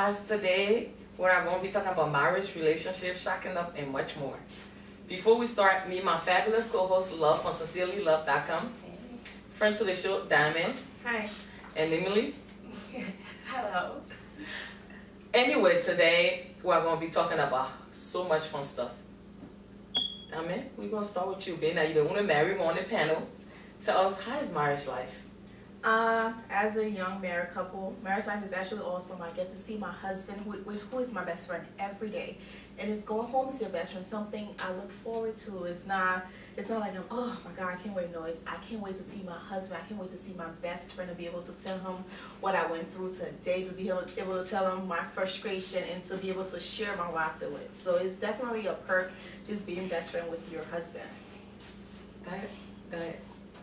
guys, today we're going to be talking about marriage, relationships, shacking up, and much more. Before we start, me and my fabulous co-host, Love from sincerelylove.com. Friend to the show, Diamond. Hi. And Emily. Hello. Anyway, today we're going to be talking about so much fun stuff. Diamond, we're going to start with you, being that you're the only married one on the panel. Tell us, how is marriage life? As a young married couple, marriage life is actually awesome. I get to see my husband, who is my best friend, every day. And it's going home to your best friend, something I look forward to. It's not like, oh my God, I can't wait. No, I can't wait to see my husband. I can't wait to see my best friend, to be able to tell him what I went through today, to be able to tell him my frustration, and to be able to share my laughter with. So it's definitely a perk just being best friend with your husband.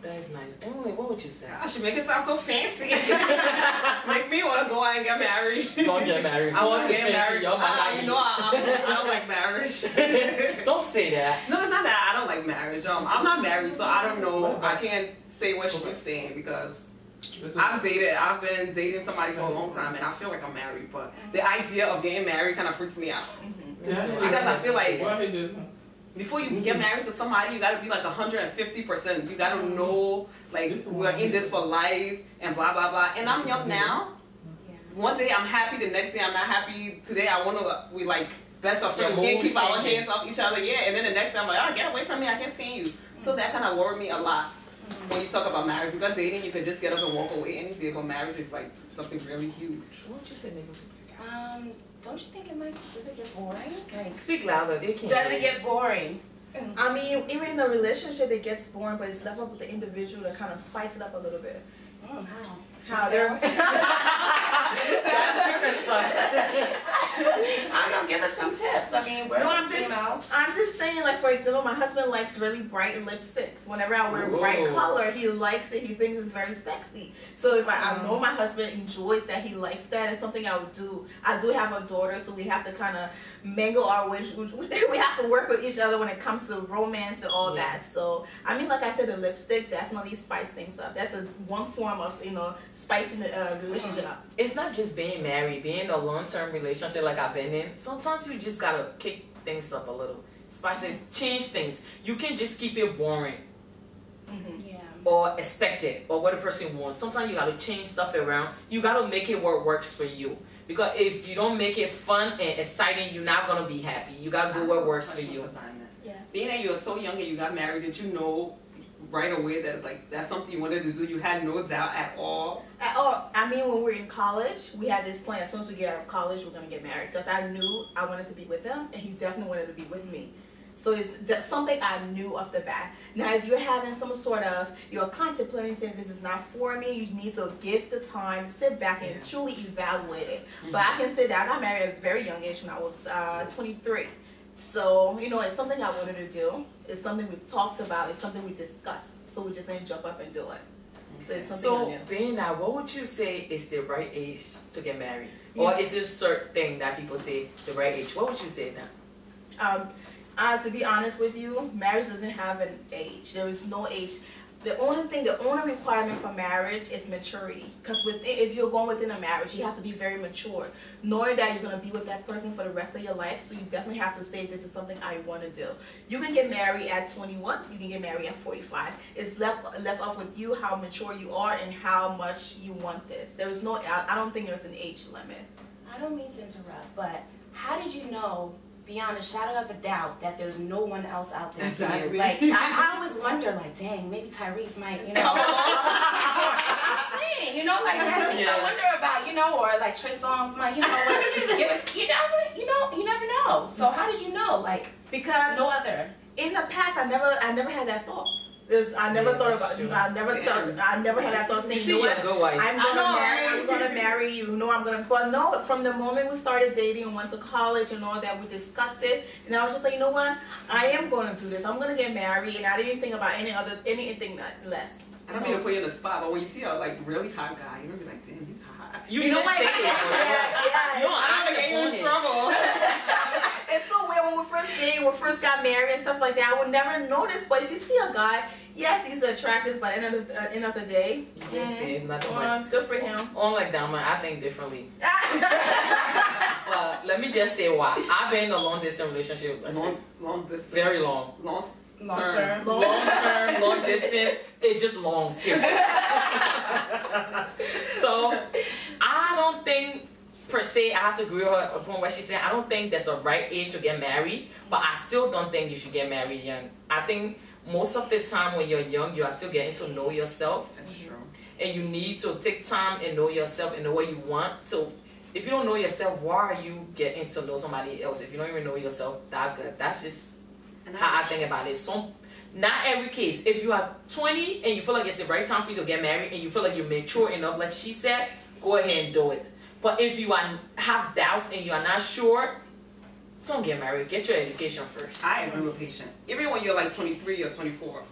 That is nice. Emily, what would you say? Gosh, you make it sound so fancy. Make me want to go out and get married. Don't get married. I want to get married. You know, I don't like marriage. Don't say that. No, it's not that I don't like marriage. I'm not married, so I don't know. I can't say what she's saying because I've been dating somebody for a long time, and I feel like I'm married. But the idea of getting married kind of freaks me out. Because I feel like before you get married to somebody, you gotta be like 150%. You gotta know, like, we're in this for life and blah blah blah. And I'm young now. One day I'm happy, the next day I'm not happy. Today we like best of friends. We can't keep our hands off each other. Yeah, and then the next day I'm like, oh, get away from me, I can't stand you. So that kind of worried me a lot when you talk about marriage. Because dating, you could just get up and walk away any day, but marriage is like something really huge. What would you say, nigga? Don't you think does it get boring? Like, speak louder, they can't. Does it get boring? I mean, even in a relationship, it gets boring, but it's left up with the individual to kind of spice it up a little bit. Oh, How they're That's super stuff. I'm gonna give us some tips. I mean, I'm just saying, like, for example, my husband likes really bright lipsticks. Whenever I wear bright color, he likes it. He thinks it's very sexy. So if I know my husband enjoys that, he likes that, it's something I would do. I do have a daughter, so we have to kind of mangle our ways. We have to work with each other when it comes to romance and all that. So I mean, like I said, the lipstick definitely spice things up. That's one form of, spicing the relationship up. It's not just being married, being in a long-term relationship like I've been in. Sometimes you just gotta kick things up a little, spice it, change things. You can just keep it boring, or expected, or what a person wants. Sometimes you gotta change stuff around. You gotta make it what works for you. Because if you don't make it fun and exciting, you're not gonna be happy. You gotta do what works for you. Yes. Being that you were so young and you got married, did you know right away that's something you wanted to do? You had no doubt at all? At all. I mean, when we were in college, we had this plan. As soon as we get out of college, we're gonna get married. Because I knew I wanted to be with him, and he definitely wanted to be with me. So that's something I knew off the bat. Now, if you're having some sort of, you're contemplating saying this is not for me, you need to give the time, sit back and truly evaluate it. But I can say that I got married at a very young age when I was 23. So, it's something I wanted to do. It's something we talked about. It's something we discussed. So we just didn't jump up and do it. So it's something I knew. Being that, what would you say is the right age to get married? Or is there a certain thing that people say the right age? What would you say then? To be honest with you, marriage doesn't have an age. There is no age. The only requirement for marriage is maturity. Because if you're going within a marriage, you have to be very mature, knowing that you're going to be with that person for the rest of your life. So you definitely have to say, this is something I want to do. You can get married at 21. You can get married at 45. It's left up with you how mature you are and how much you want this. There is no. I don't think there's an age limit. I don't mean to interrupt, but how did you know, beyond a shadow of a doubt, that there's no one else out there for you? Like, I always wonder, like, dang, maybe Tyrese might, I'm saying, like, that's things I wonder about, or like Trey Songz might, give us, you never know. So how did you know? Like, because no other. In the past, I never had that thought. I never thought about it. I never had that thought saying, I'm gonna marry you. But no, from the moment we started dating and went to college and all that, we discussed it, and I was just like, you know what, I am gonna do this. I'm gonna get married, and I didn't think about anything less. I don't mean to put you in the spot, but when you see a really hot guy, you're gonna be like, damn, he's hot. You just say it. I don't want to get you in trouble. It's so weird when we first got married and stuff like that. I would never notice, but if you see a guy, yes, he's attractive, but at the end of the day, you just say it's nothing much. Good for him. Unlike Dama, I think differently. Let me just say why. I've been in a long distance relationship. Long distance. Very long. Long term. Long distance. It's just long. So I don't think per se I have to agree with her upon what she said. I don't think that's a right age to get married, but I still don't think you should get married young. I think most of the time when you're young, you are still getting to know yourself. That's true. And you need to take time and know yourself and know what you want. So if you don't know yourself, why are you getting to know somebody else? If you don't even know yourself that good, that's just how I think about it. So not every case. If you are 20 and you feel like it's the right time for you to get married and you feel like you're mature enough, like she said, go ahead and do it. But if you have doubts and you are not sure, don't get married. Get your education first. I agree with Patient. Even when you're like 23 or 24.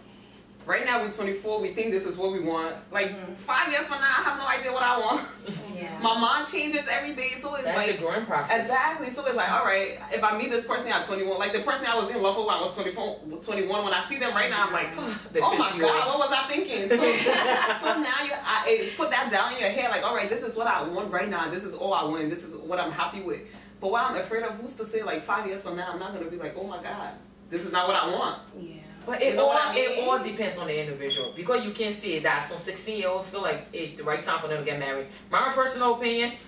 Right now we're 24, we think this is what we want. Like 5 years from now, I have no idea what I want. Yeah. My mind changes every day, so it's that's like the growing process. Exactly. So it's like, all right, if I meet this person at 21, like the person I was in love with when I was 21, when I see them right now, I'm like, oh my God, what was I thinking? So, so now I put that down in your head, like, all right, this is what I want right now. This is all I want. This is what I'm happy with. But what I'm afraid of, who's to say, like 5 years from now, I'm not going to be like, oh my God, this is not what I want. Yeah. But it all depends on the individual, because you can see that some 16-year-olds feel like it's the right time for them to get married. My personal opinion,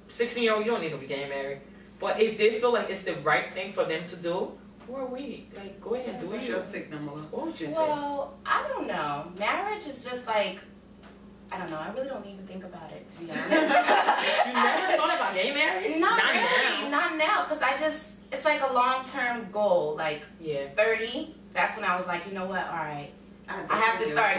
16-year-old, you don't need to be getting married. But if they feel like it's the right thing for them to do, who are we? Like, go ahead and do it. Your take, Namala. What would you say? Well, I don't know. Marriage is just like, I don't know. I really don't even think about it, to be honest. You never thought about getting married? Not really. Not now. Because it's like a long-term goal. Like, 30. That's when I was like, you know what, all right, I have to start,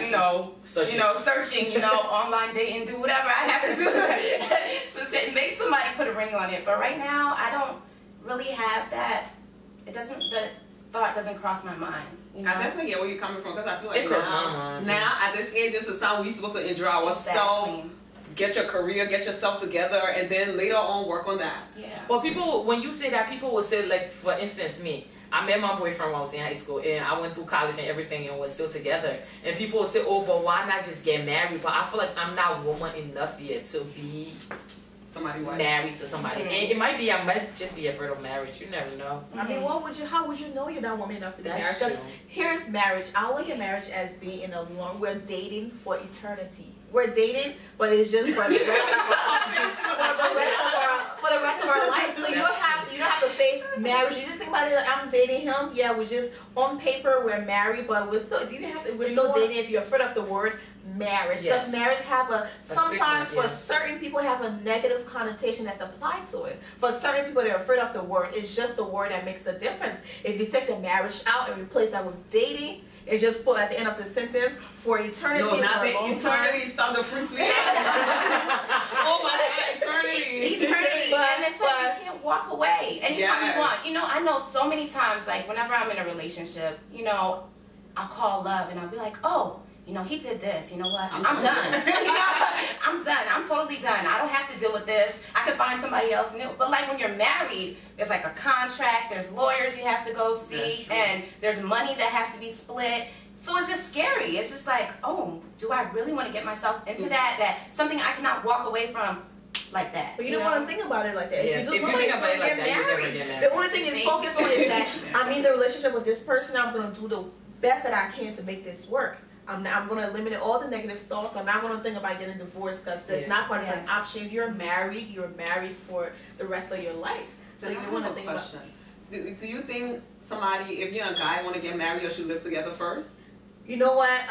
searching, online dating, do whatever I have to do to make somebody put a ring on it. But right now, I don't really have that. The thought doesn't cross my mind. You know? I definitely get where you're coming from, because I feel like now at this age, it's the time we're supposed to enjoy ourselves. Get your career, get yourself together, and then later on work on that. Yeah. But people, when you say that, people will say, like, for instance, me. I met my boyfriend when I was in high school, and I went through college and everything, and we're still together. And people will say, oh, but why not just get married? But I feel like I'm not woman enough yet to be married to somebody. And it might be, I might just be afraid of marriage. You never know. I mean, how would you know you're not woman enough to be married? Because here's marriage. I look at marriage as being in a long, we're dating for eternity. We're dating, but it's just for the rest of our life. So you don't have to say marriage. You just think about it like, I'm dating him. Yeah, we're just on paper we're married, but we're still dating if you're afraid of the word marriage. Because marriage sometimes for certain people have a negative connotation that's applied to it. For certain people they're afraid of the word. It's just the word that makes the difference. If you take the marriage out and replace that with dating, and just put at the end of the sentence for eternity. No, not eternity. Stop the freaks me out. Oh my God, eternity. Eternity. And it's like you can't walk away anytime you want. I know so many times, like whenever I'm in a relationship, I'll call love and I'll be like, oh, he did this. You know what? I'm done. I'm done. I'm totally done. I don't have to deal with this. I can find somebody else new. But like when you're married, there's like a contract. There's lawyers you have to go see, and there's money that has to be split. So it's just scary. It's just like, oh, do I really want to get myself into that something I cannot walk away from like that? But you don't want to think about it like that. Yes. If you think about it like that, you never get married. The only thing you focus on is that I'm in the relationship with this person. I'm going to do the best that I can to make this work. I'm going to eliminate all the negative thoughts. I'm not going to think about getting divorced, because that's not part of an option. If you're married for the rest of your life. So you want to think about. Do you think somebody, if you're a guy, want to get married or should live together first? You know what?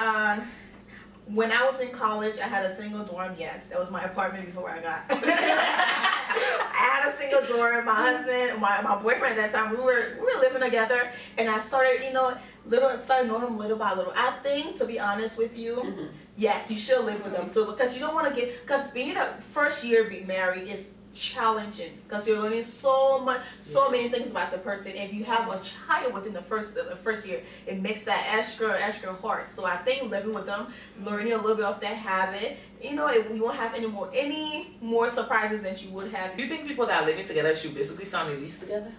When I was in college, I had a single dorm. Yes, that was my apartment before I got. I had a single dorm. My husband, my boyfriend at that time, we were living together, and I started, started knowing him little by little. I think, to be honest with you, yes, you should live with them too, because you don't want to because being a first year being married is challenging, because you're learning so many things about the person. If you have a child within the first year, it makes that extra hard. So I think living with them, learning a little bit of that habit, you won't have any more surprises than you would have. Do you think people that are living together should basically sign a lease together?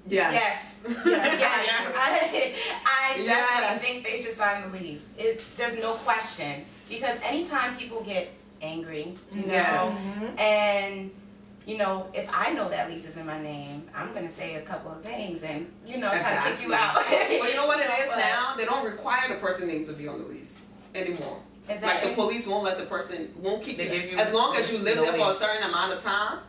Yes. I definitely think they should sign the lease. There's no question, because anytime people get angry, and you know, if I know that lease is in my name, I'm going to say a couple of things and, you know, try to kick you out. But you know what it is now? They don't require the person's name to be on the lease anymore. Exactly. Like the police won't let the person, won't keep you. As long as you live there for a certain amount of time,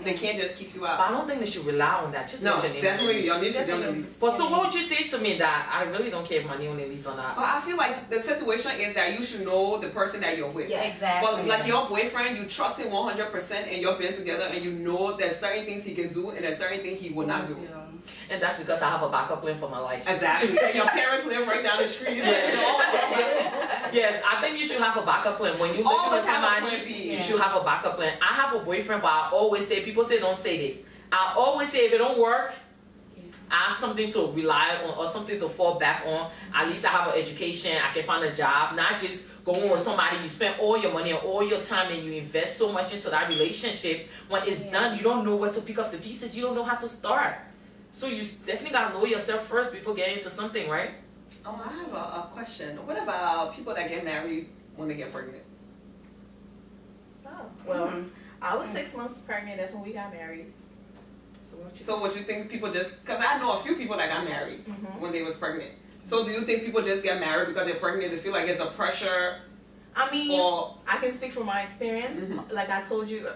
they can't just kick you out. But I don't think they should rely on that. Just no, definitely your name should be on the lease. But so what would you say to me that I really don't care if my name on the lease or not? But I feel like the situation is that you should know the person that you're with. Yeah, exactly. But like your boyfriend, you trust him 100% and you've been together and you know there's certain things he can do and there's certain things he will not do. And that's because I have a backup plan for my life. Exactly. And your parents live right down the street. Yes, I think you should have a backup plan. When you live with somebody, you should have a backup plan. I have a boyfriend, but I always say, people say don't say this. I always say if it don't work, I have something to rely on or something to fall back on. At least I have an education, I can find a job, not just going with somebody. You spend all your money and all your time and you invest so much into that relationship. When it's done, you don't know where to pick up the pieces. You don't know how to start. So you definitely got to know yourself first before getting into something, right? Oh, I have a question. What about people that get married when they get pregnant? Oh, well, I was 6 months pregnant. That's when we got married. So what you think people just, because I know a few people that got married when they was pregnant. So do you think people just get married because they're pregnant? They feel like it's a pressure? I mean, I can speak from my experience. Like I told you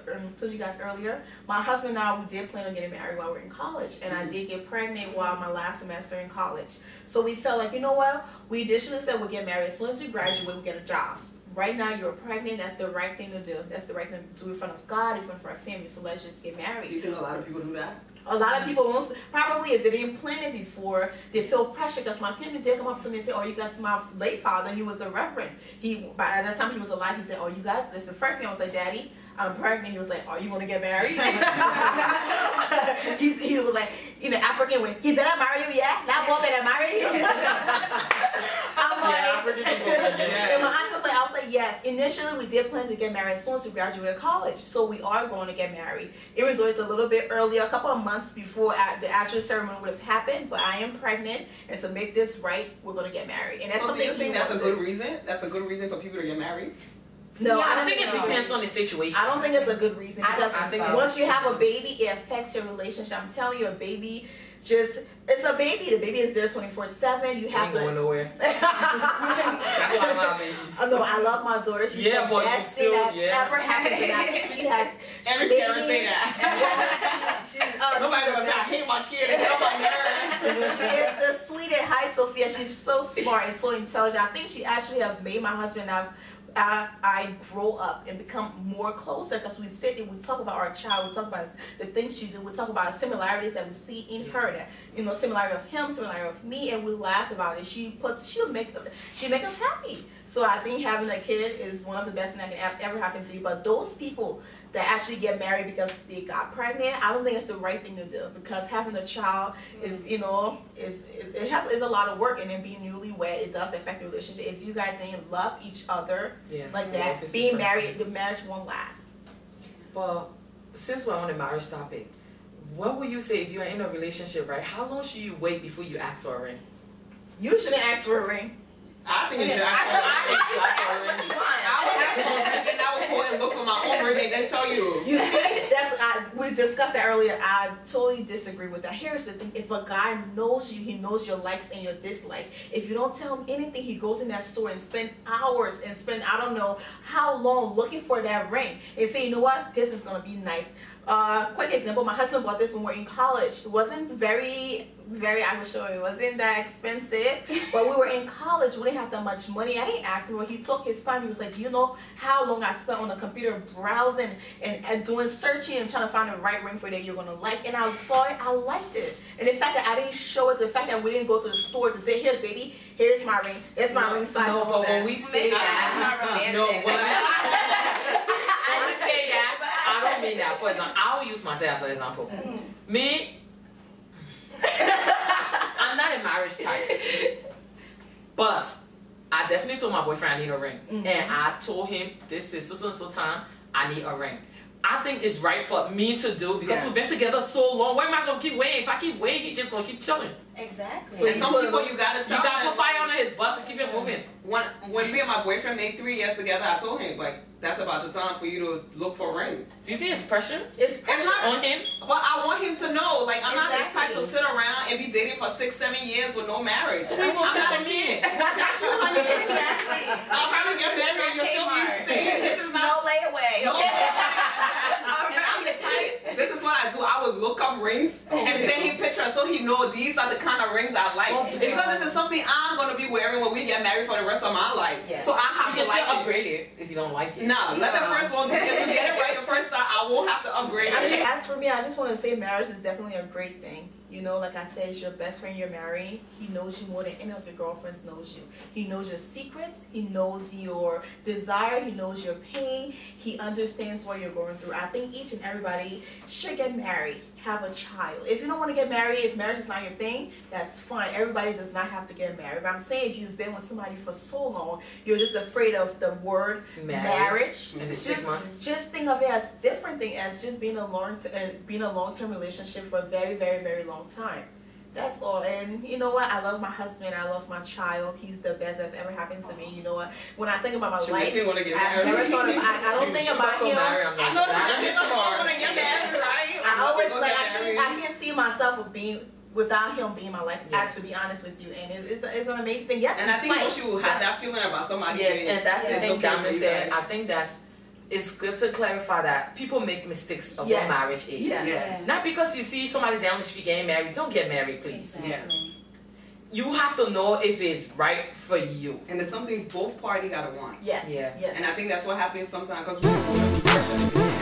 guys earlier, my husband and I, we did plan on getting married while we were in college, and I did get pregnant while my last semester in college. So we felt like, you know what? We initially said we'll get married as soon as we graduate, we'll get a job. Right now, you're pregnant. That's the right thing to do. That's the right thing to do in front of God, in front of our family. So let's just get married. Do you think a lot of people do that? A lot of people, probably if they didn't plan it before, they feel pressure because my family did come up to me and say, oh, you guys, my late father, he was a reverend. By the time he was alive, he said, oh, you guys, this is the first thing. I was like, Daddy, I'm pregnant. He was like, are you going to get married? he was like, in the African way, he better marry you, yeah? That boy better marry you. I'm like, and my aunt was like, I was like, yes. Initially, we did plan to get married as soon as we graduated college. So we are going to get married. Even though it's a little bit earlier, a couple of months before the actual ceremony would have happened, but I am pregnant, and to make this right, we're going to get married. And that's so something. Do you think that's a good reason? That's a good reason for people to get married? No, I think it depends on the situation. I don't think it's a good reason because I think once you have a baby, it affects your relationship. I'm telling you, a baby it's a baby. The baby is there 24/7. You have to. Going nowhere. That's why I love babies. No, I love my daughter. She's the best thing that ever happened to me. I think she has. Every parent say that. Nobody was like, I hate my kid. It's on my nerves. She is the sweetest. Hi, Sophia. She's so smart and so intelligent. I think she actually has made my husband I grow up and become more closer because we sit and we talk about our child, we talk about the things she do, we talk about the similarities that we see in her, that, you know, similarity of him, similarity of me, and we laugh about it. She'll make us happy. So I think having a kid is one of the best things that can ever happen to you. But those people that actually get married because they got pregnant, I don't think it's the right thing to do, because having a child is, you know, is a lot of work, and then being newlywed, it does affect the relationship. If you guys didn't love each other like that, being married, the marriage won't last. Well, since we're on the marriage topic, what would you say if you're in a relationship, right? How long should you wait before you ask for a ring? You shouldn't ask for a ring. I think you should ask for a ring. I would go and look for my own ring and then tell you. You see, we discussed that earlier. I totally disagree with that. Here's the thing: if a guy knows you, he knows your likes and your dislikes. If you don't tell him anything, he goes in that store and spend hours and spend I don't know how long looking for that ring and say, you know what, this is gonna be nice. Quick example: my husband bought this when we were in college. It wasn't very, I was sure it wasn't that expensive, but we were in college. We didn't have that much money. I didn't ask him, but he took his time. He was like, do you know how long I spent on the computer browsing and doing searching and trying to find the right ring for that you're gonna like? And I saw it, I liked it. And the fact that I didn't show it, the fact that we didn't go to the store to say, here's baby, here's my ring, it's my ring size. No, but when we say that's not romantic. No, when we say that, I don't mean that. For example, I will use myself as an example. Me, I'm not a marriage type, but I definitely told my boyfriend I need a ring, and I told him this is so time I need a ring. I think it's right for me to do because we've been together so long. Why am I gonna keep waiting? If I keep waiting, he's just gonna keep chilling. Exactly. So And some people you gotta tell you gotta them, put fire under his butt to keep it moving. When me and my boyfriend made 3 years together, I told him like that's about the time for you to look for a ring. Do you think it's pressure? It's pressure not on him. But I want him to know, like I'm not the type Exactly. to sit around and be dating for 6-7 years with no marriage. So we I'm gonna sit not on a kid. Exactly. I'll probably get married and you'll still be saying this is not. No layaway. No. Okay. And I'm the type. This is what I do. I would look up rings and send him pictures so he know these are the kind of rings I like. Because this is something I'm gonna be wearing when we get married for the rest of my life. Yes. So I have You to can like still it. upgrade it if you don't like it. Nah, let the first one. If you get it right the first time, I won't have to upgrade I mean, it. as for me, I just want to say marriage is definitely a great thing. You know, like I said, it's your best friend you're marrying. He knows you more than any of your girlfriends knows you. He knows your secrets. He knows your desire. He knows your pain. He understands what you're going through. I think each and everybody should get married, have a child. If you don't want to get married, if marriage is not your thing, that's fine. Everybody does not have to get married. But I'm saying if you've been with somebody for so long, you're just afraid of the word marriage. And the 6 months. Just think of it as different thing as just being a long-term relationship for a very, very, very long time. That's all. And you know what? I love my husband. I love my child. He's the best that's ever happened to me. You know what? When I think about my life, You want to get I've married? never thought of. I don't think about him. I know she doesn't want to get married, right? I always Go like get married. I can't see myself of being without him being my life. Yes. To be honest with you, and it's an amazing thing. Yes, And I think fight. once you have that feeling about somebody, Yes, and that's the Yes. thing okay Diamond for you said. guys. I think it's good to clarify that people make mistakes of Yes. what marriage is. Yes. Yeah. Not because you see somebody down the street getting married, don't get married, please. Exactly. You have to know if it's right for you. And it's something both parties gotta want. Yes. Yeah. Yes. And I think that's what happens sometimes because we're